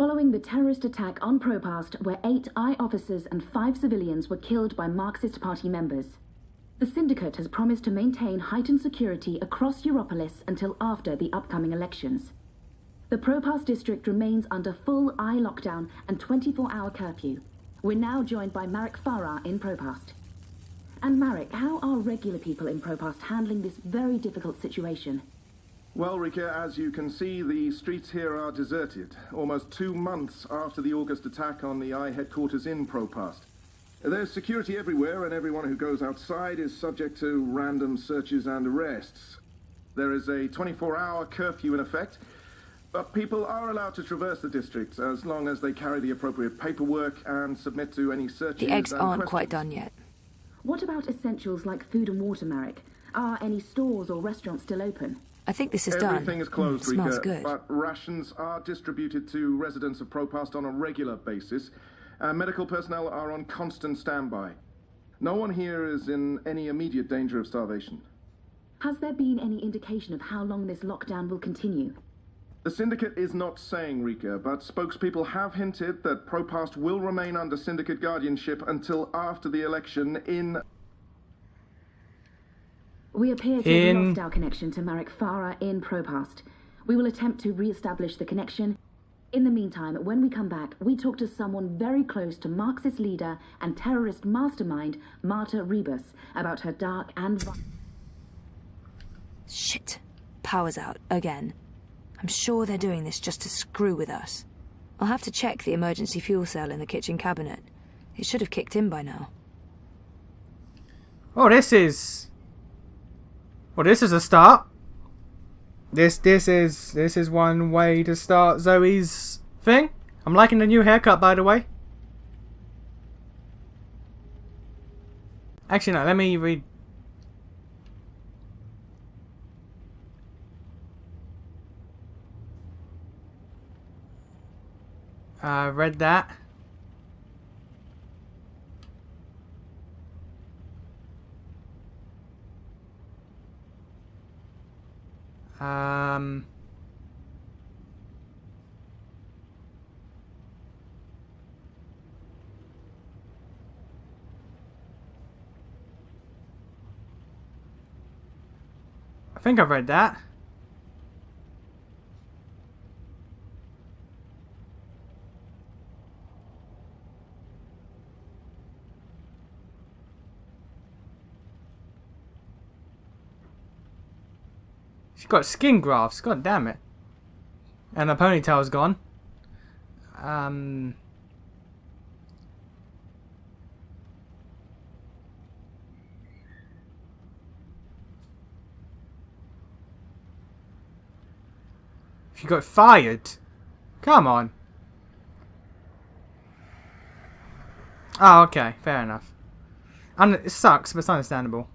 Following the terrorist attack on Propast, where 8 I officers and 5 civilians were killed by Marxist Party members, the Syndicate has promised to maintain heightened security across Europolis until after the upcoming elections. The Propast district remains under full I lockdown and 24-hour curfew. We're now joined by Marek Farah in Propast. And Marek, how are regular people in Propast handling this very difficult situation? Well, Rika, as you can see, the streets here are deserted, almost 2 months after the August attack on the I headquarters in Propast. There's security everywhere, and everyone who goes outside is subject to random searches and arrests. There is a 24-hour curfew in effect, but people are allowed to traverse the district as long as they carry the appropriate paperwork and submit to any searches. The eggs aren't questions. quite done yet. What about essentials like food and water, Marek? Are any stores or restaurants still open? I think this is done. Everything is closed, It smells Rika, good. but rations are distributed to residents of Propast on a regular basis. Medical personnel are on constant standby. No one here is in any immediate danger of starvation. Has there been any indication of how long this lockdown will continue? The Syndicate is not saying, Rika, but spokespeople have hinted that Propast will remain under Syndicate guardianship until after the election in... We appear to have lost our connection to Marek Farah in Propast. We will attempt to re-establish the connection. In the meantime, when we come back, we talk to someone very close to Marxist leader and terrorist mastermind Marta Rebus about her dark and... Shit. Power's out, again. I'm sure they're doing this just to screw with us. I'll have to check the emergency fuel cell in the kitchen cabinet. It should have kicked in by now. Oh, this is a start. This is one way to start Zoe's thing. I'm liking the new haircut, by the way. Actually, no. Let me read. Read that. I think I've read that. She's got skin grafts, god damn it. And the ponytail's gone. She got fired. Come on. Oh, okay, fair enough. It sucks, but it's understandable.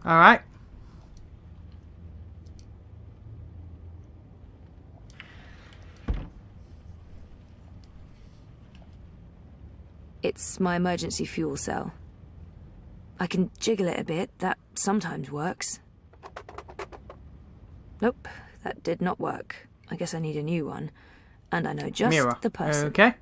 Alright. It's my emergency fuel cell. I can jiggle it a bit. That sometimes works. Nope, that did not work. I guess I need a new one. And I know just Mirror. the person. Okay.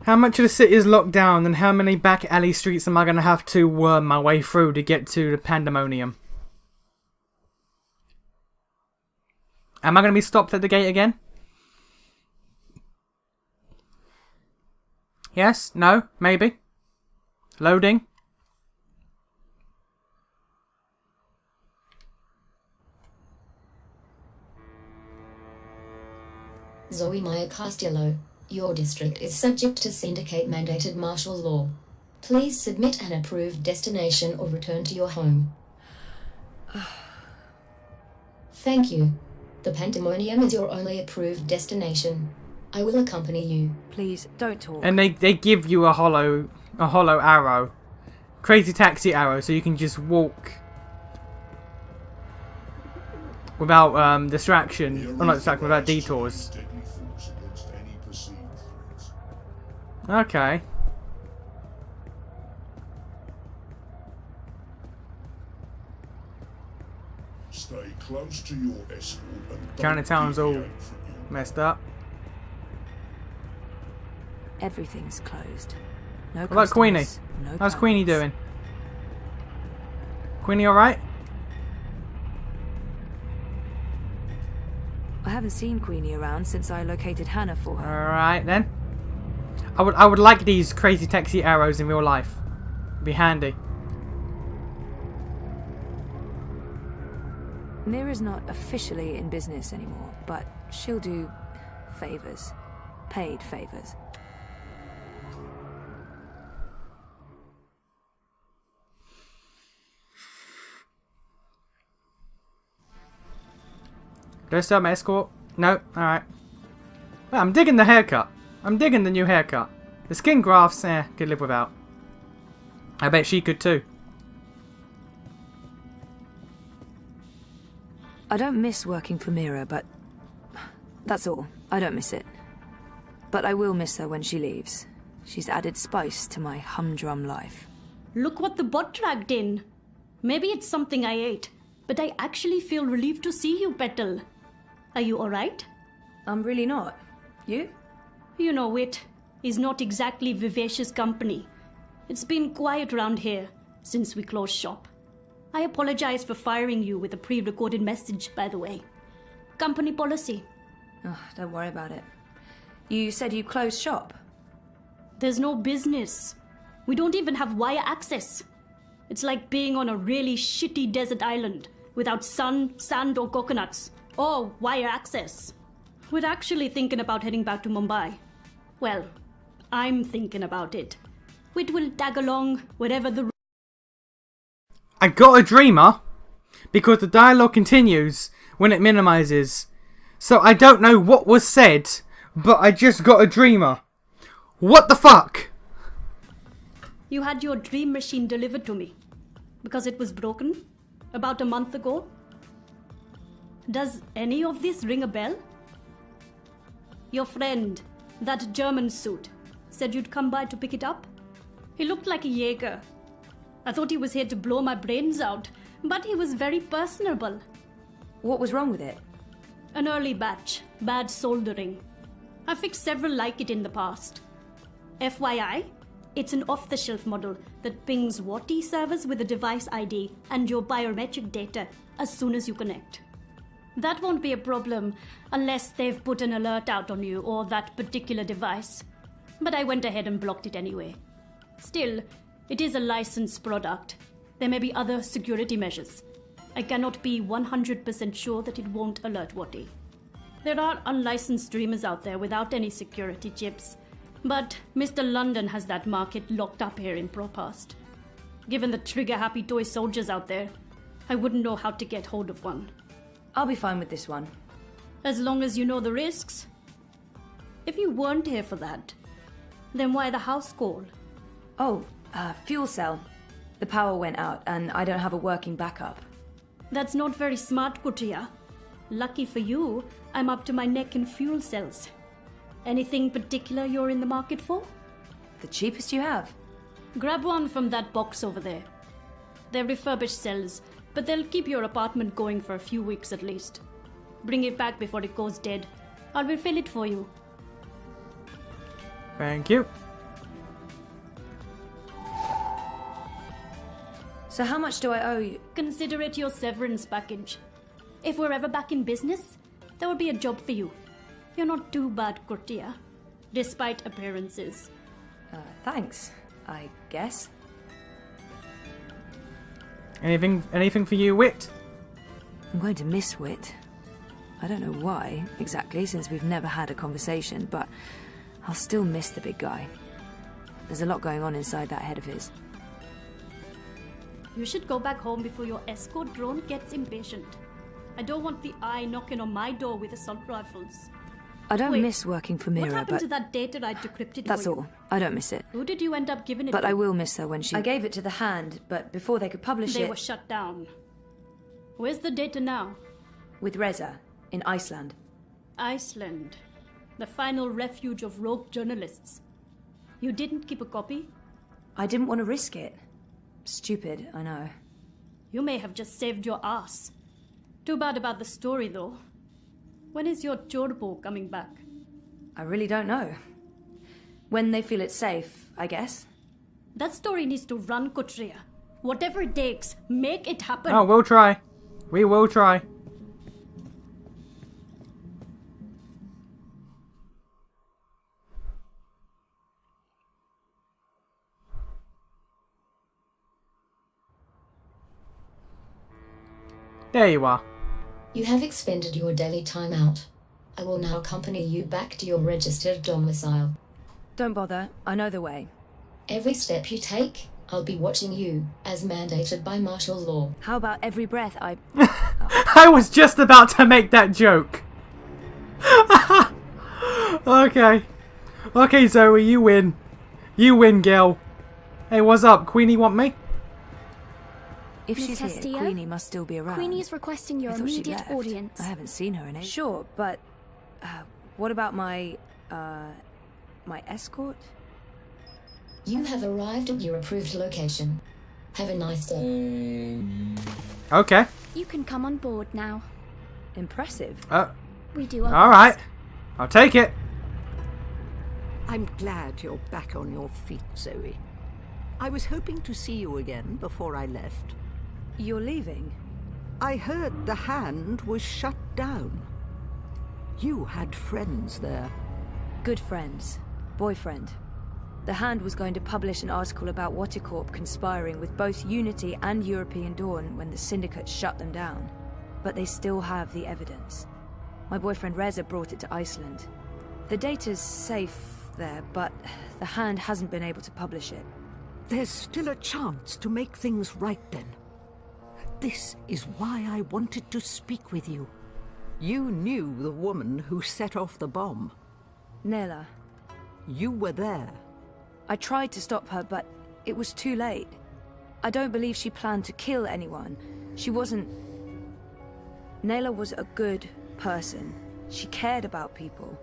How much of the city is locked down, and how many back alley streets am I going to have to worm my way through to get to the pandemonium? Am I going to be stopped at the gate again? Yes? No? Maybe? Loading? Zoe Maya Castillo, your district is subject to syndicate-mandated martial law. Please submit an approved destination or return to your home. Thank you. The Pandemonium is your only approved destination. I will accompany you. Please, don't talk. And they give you a hollow arrow. Crazy taxi arrow, so you can just walk without distraction. Or not distraction, without detours. Okay. Stay close to your escort and Chinatown's all messed up. Everything's closed. No What about Queenie? customers, no How's Queenie clients. doing? Queenie alright? I haven't seen Queenie around since I located Hannah for her. Alright then. I would like these crazy taxi arrows in real life. It'd be handy. Mira's not officially in business anymore, but she'll do favors. Paid favors. Do I still have my escort? No? Alright. Well, I'm digging the haircut. I'm digging the new haircut. The skin grafts, could live without. I bet she could too. I don't miss working for Mira, but that's all. I don't miss it. But I will miss her when she leaves. She's added spice to my humdrum life. Look what the bot dragged in. Maybe it's something I ate, but I actually feel relieved to see you, Petal. Are you alright? I'm really not. You? You know, Wit is not exactly vivacious company. It's been quiet around here since we closed shop. I apologize for firing you with a pre-recorded message, by the way. Company policy. Oh, don't worry about it. You said you closed shop. There's no business. We don't even have wire access. It's like being on a really shitty desert island without sun, sand or coconuts, or wire access. We're actually thinking about heading back to Mumbai. Well, I'm thinking about it. Wit will tag along wherever the... I got a dreamer because the dialogue continues when it minimizes. So I don't know what was said, but I just got a dreamer. What the fuck? You had your dream machine delivered to me because it was broken about a month ago. Does any of this ring a bell? Your friend, that German suit, said you'd come by to pick it up. He looked like a Jaeger. I thought he was here to blow my brains out, but he was very personable. What was wrong with it? An early batch, bad soldering. I fixed several like it in the past. FYI, it's an off-the-shelf model that pings WATI servers with a device ID and your biometric data as soon as you connect. That won't be a problem unless they've put an alert out on you or that particular device. But I went ahead and blocked it anyway. Still, it is a licensed product. There may be other security measures. I cannot be 100% sure that it won't alert WATI. There are unlicensed streamers out there without any security chips, but Mr. London has that market locked up here in Propast. Given the trigger-happy toy soldiers out there, I wouldn't know how to get hold of one. I'll be fine with this one. As long as you know the risks. If you weren't here for that, then why the house call? Oh, fuel cell. The power went out and I don't have a working backup. That's not very smart, Kutia. Lucky for you, I'm up to my neck in fuel cells. Anything particular you're in the market for? The cheapest you have. Grab one from that box over there. They're refurbished cells, but they'll keep your apartment going for a few weeks at least. Bring it back before it goes dead. I'll refill it for you. Thank you. So how much do I owe you? Consider it your severance package. If we're ever back in business, there will be a job for you. You're not too bad, Kurtia, despite appearances. Thanks, I guess. Anything for you, Wit? I'm going to miss Wit. I don't know why, exactly, since we've never had a conversation, but I'll still miss the big guy. There's a lot going on inside that head of his. You should go back home before your escort drone gets impatient. I don't want the eye knocking on my door with assault rifles. I don't Wait, miss working for Mira, What happened but to that data I decrypted that's for you? all. I don't miss it. Who did you end up giving it But to? I will miss her when she... I gave it to the Hand, but before they could publish They it... were shut down. Where's the data now? with Reza, in Iceland. Iceland. The final refuge of rogue journalists. You didn't keep a copy? I didn't want to risk it. Stupid, I know. You may have just saved your ass. Too bad about the story, though. When is your Chorpo coming back? I really don't know. When they feel it's safe, I guess. That story needs to run, Kotria. Whatever it takes, make it happen. Oh, we'll try. We will try. There you are. You have expended your daily timeout. I will now accompany you back to your registered domicile. Don't bother, I know the way. Every step you take, I'll be watching you, as mandated by martial law. How about every breath I... I was just about to make that joke. Okay. Okay, Zoe, you win. You win, girl. Hey, what's up? Queenie want me? If Miss she's Castillo? here, Queenie must still be around. Queenie is requesting your I thought she'd immediate left. audience. I haven't seen her in ages. Sure, but... what about my escort? You have arrived at your approved location. Have a nice day. Okay. You can come on board now. Impressive. We do our Alright. I'll take it. I'm glad you're back on your feet, Zoe. I was hoping to see you again before I left. You're leaving? I heard the Hand was shut down. You had friends there. Good friends. Boyfriend. The Hand was going to publish an article about Watercorp conspiring with both Unity and European Dawn when the Syndicate shut them down. But they still have the evidence. My boyfriend Reza brought it to Iceland. The data's safe there, but the Hand hasn't been able to publish it. There's still a chance to make things right then. This is why I wanted to speak with you. You knew the woman who set off the bomb. Nela. You were there. I tried to stop her, but it was too late. I don't believe she planned to kill anyone. She wasn't... Nela was a good person. She cared about people.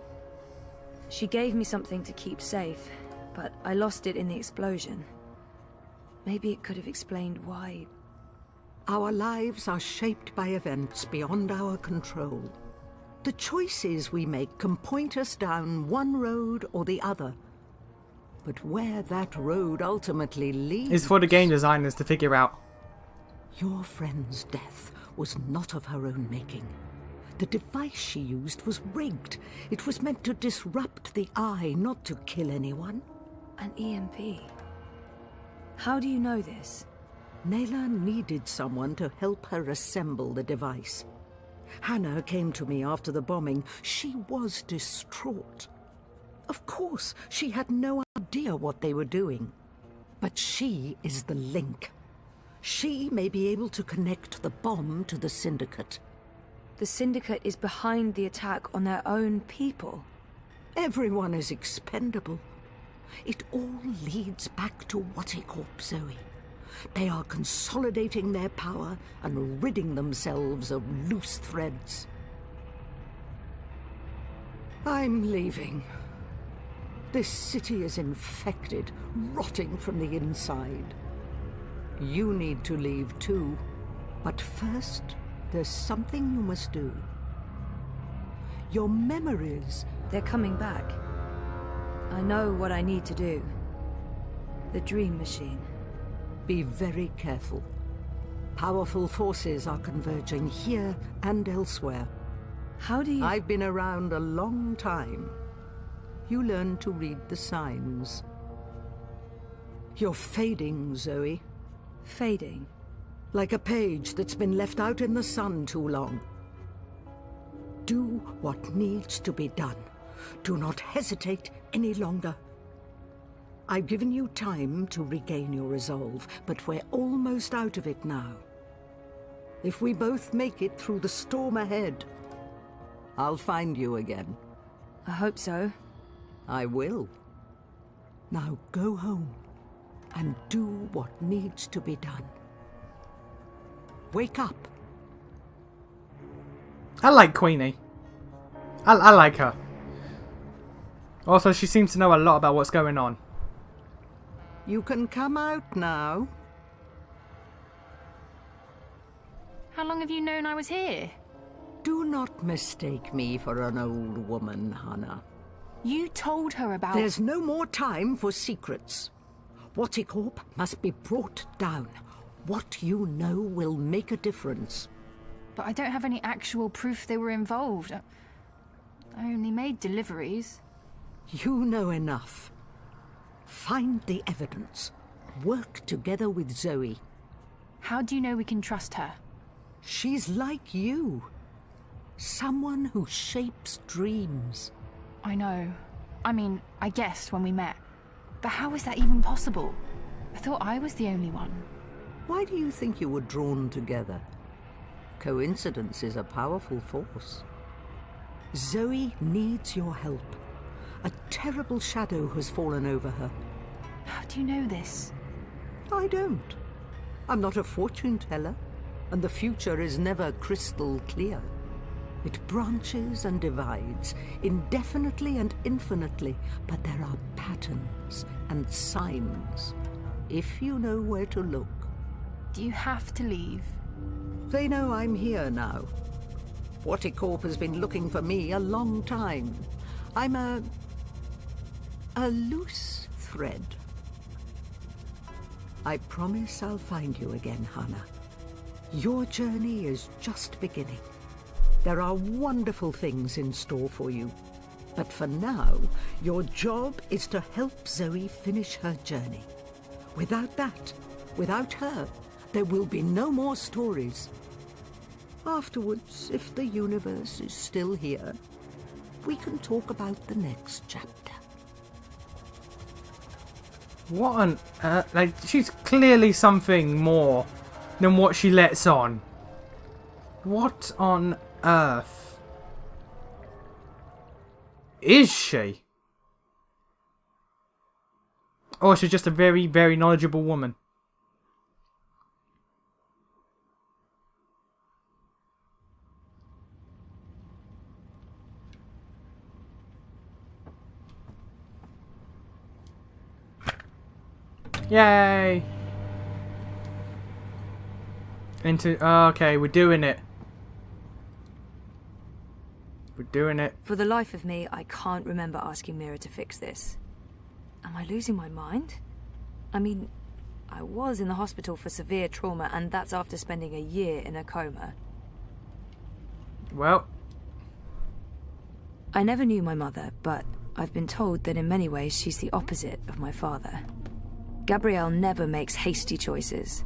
She gave me something to keep safe, but I lost it in the explosion. Maybe it could have explained why. Our lives are shaped by events beyond our control. The choices we make can point us down one road or the other. But where that road ultimately leads... It's for the game designers to figure out. Your friend's death was not of her own making. The device she used was rigged. It was meant to disrupt the eye, not to kill anyone. An EMP. How do you know this? Nela needed someone to help her assemble the device. Hannah came to me after the bombing. She was distraught. Of course, she had no idea what they were doing. But she is the link. She may be able to connect the bomb to the Syndicate. The Syndicate is behind the attack on their own people. Everyone is expendable. It all leads back to Watercorp, Zoe. They are consolidating their power and ridding themselves of loose threads. I'm leaving. This city is infected, rotting from the inside. You need to leave too. But first, there's something you must do. Your memories... They're coming back. I know what I need to do. The Dream Machine. Be very careful. Powerful forces are converging here and elsewhere. How do you... I've been around a long time. You learn to read the signs. You're fading, Zoe. Fading? Like a page that's been left out in the sun too long. Do what needs to be done. Do not hesitate any longer. I've given you time to regain your resolve, but we're almost out of it now. If we both make it through the storm ahead, I'll find you again. I hope so. I will. Now go home and do what needs to be done. Wake up. I like Queenie. I like her. Also, she seems to know a lot about what's going on. You can come out now. How long have you known I was here? Do not mistake me for an old woman, Hannah. You told her about... There's no more time for secrets. Watticorp must be brought down. What you know will make a difference. But I don't have any actual proof they were involved. I only made deliveries. You know enough. Find the evidence. Work together with Zoe. How do you know we can trust her? She's like you. Someone who shapes dreams. I know. I mean, I guessed when we met. But how is that even possible? I thought I was the only one. Why do you think you were drawn together? Coincidence is a powerful force. Zoe needs your help. A terrible shadow has fallen over her. How do you know this? I don't. I'm not a fortune teller, and the future is never crystal clear. It branches and divides, indefinitely and infinitely, but there are patterns and signs, if you know where to look. Do you have to leave? They know I'm here now. Watticorp has been looking for me a long time. I'm a loose thread. I promise I'll find you again, Hannah. Your journey is just beginning. There are wonderful things in store for you. But for now, your job is to help Zoe finish her journey. Without that, without her, there will be no more stories. Afterwards, if the universe is still here, we can talk about the next chapter. What on earth? Like, she's clearly something more than what she lets on. What on earth is she? Or she's just a very, very knowledgeable woman. Yay! Okay, we're doing it. We're doing it. For the life of me, I can't remember asking Mira to fix this. Am I losing my mind? I mean, I was in the hospital for severe trauma, and that's after spending a year in a coma. Well, I never knew my mother, but I've been told that in many ways she's the opposite of my father. Gabriel never makes hasty choices.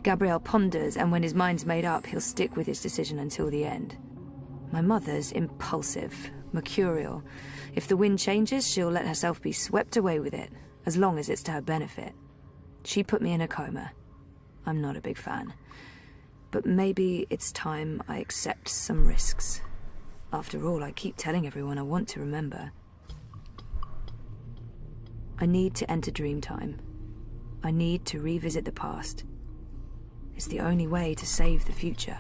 Gabriel ponders, and when his mind's made up, he'll stick with his decision until the end. My mother's impulsive, mercurial. If the wind changes, she'll let herself be swept away with it, as long as it's to her benefit. She put me in a coma. I'm not a big fan. But maybe it's time I accept some risks. After all, I keep telling everyone I want to remember. I need to enter Dreamtime. I need to revisit the past. It's the only way to save the future.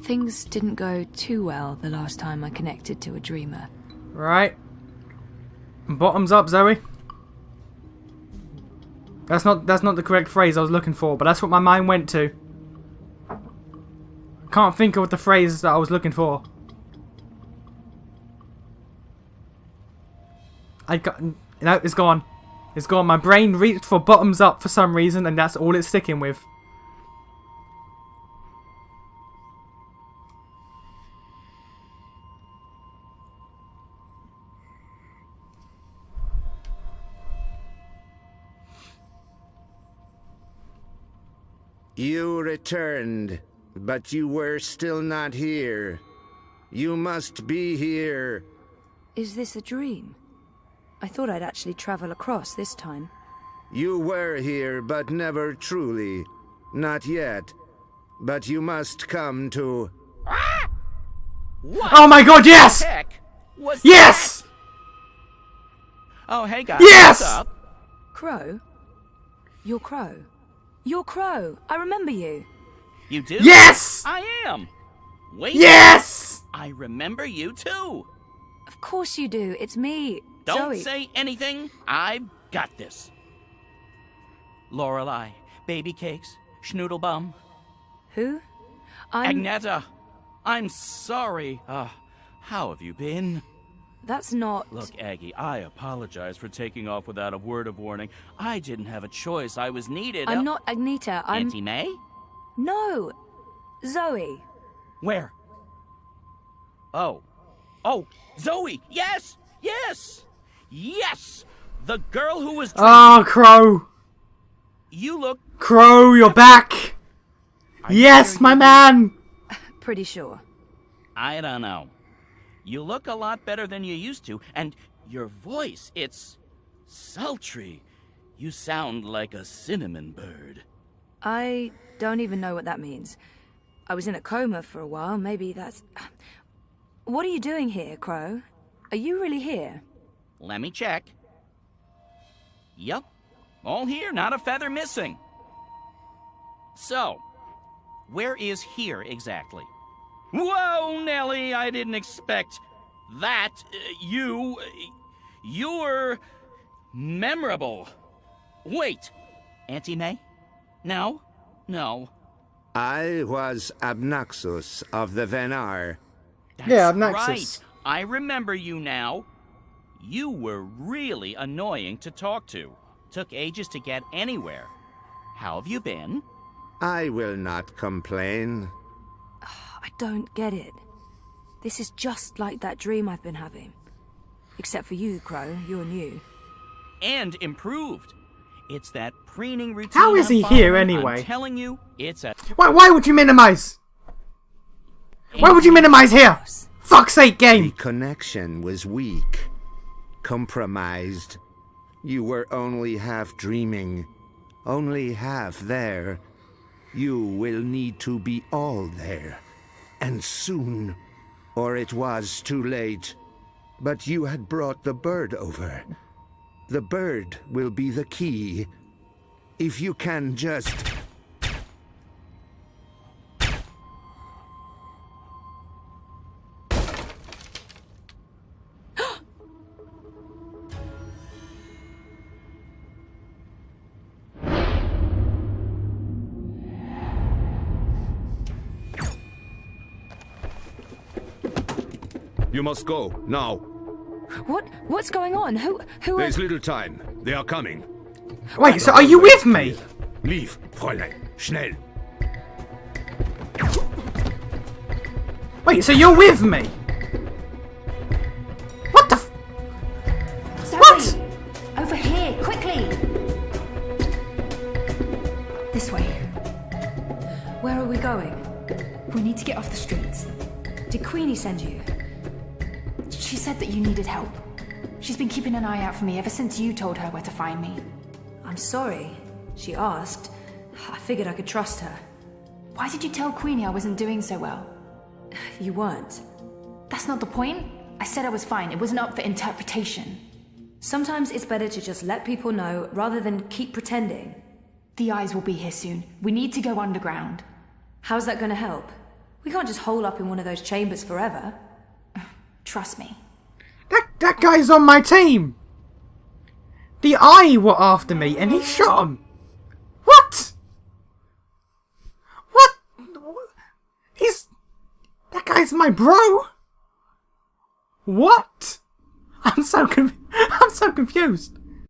Things didn't go too well the last time I connected to a dreamer. right. Bottoms up, Zoe. That's not the correct phrase I was looking for, but that's what my mind went to. I can't think of the phrase that I was looking for. No, it's gone. It's gone. My brain reached for bottoms up for some reason, and that's all it's sticking with. You returned, but you were still not here. You must be here. Is this a dream? I thought I'd actually travel across this time. You were here, but never truly. Not yet. But you must come to... What Oh my god, yes! the heck was Yes! that? Oh, hey guys. Yes! What's up? Crow? You're Crow. You're Crow. I remember you. You do? Yes! I am. Wait. Yes! I remember you too. Of course you do. It's me, Don't Zoe. say anything. I've got this. Lorelei, baby cakes, schnoodlebum. Who? Agneta, I'm sorry. How have you been? That's not... Look, Aggie, I apologize for taking off without a word of warning. I didn't have a choice. I was needed. I'm not Agneta. I'm... Auntie May? No. Zoe. Where? Oh. Oh, Zoe! Yes! Yes! Yes! The girl who was... Oh, Crow. You look... Crow, you're back. Yes, my man. Pretty sure. I don't know. You look a lot better than you used to, and your voice, it's sultry. You sound like a cinnamon bird. I don't even know what that means. I was in a coma for a while. Maybe that's... What are you doing here, Crow? Are you really here? Let me check. Yep. All here, not a feather missing. So, where is here exactly? Whoa, Nellie, I didn't expect that. You're memorable. Wait, Auntie May? No? No. I was Abnaxus of the Venar. That's Yeah, Abnaxus. right. I remember you now. You were really annoying to talk to. Took ages to get anywhere. How have you been? I will not complain. I don't get it. This is just like that dream I've been having. Except for you, Crow. You're new. And improved. It's that preening routine. How is he I'm here following. anyway? I'm telling you, it's a... Why would you minimize? Why would you minimize here? Fuck's sake, The game. connection was weak. Compromised. You were only half dreaming. Only half there. You will need to be all there. And soon. Or it was too late. But you had brought the bird over. The bird will be the key. If you can just... You must go, now. What's going on? Who There's little time. They are coming. Wait, so are you with me? Leave, Fräulein. Schnell. Wait, so you're with me? What the Zoe! What? Over here, quickly! This way. Where are we going? We need to get off the streets. Did Queenie send you? She said that you needed help. She's been keeping an eye out for me ever since you told her where to find me. I'm sorry. She asked. I figured I could trust her. Why did you tell Queenie I wasn't doing so well? You weren't. That's not the point. I said I was fine. It wasn't up for interpretation. Sometimes it's better to just let people know rather than keep pretending. The eyes will be here soon. We need to go underground. How's that going to help? We can't just hole up in one of those chambers forever. Trust me. That guy's on my team. The Eye were after me and he shot him. What? What? That guy's my bro? What? I'm so confused.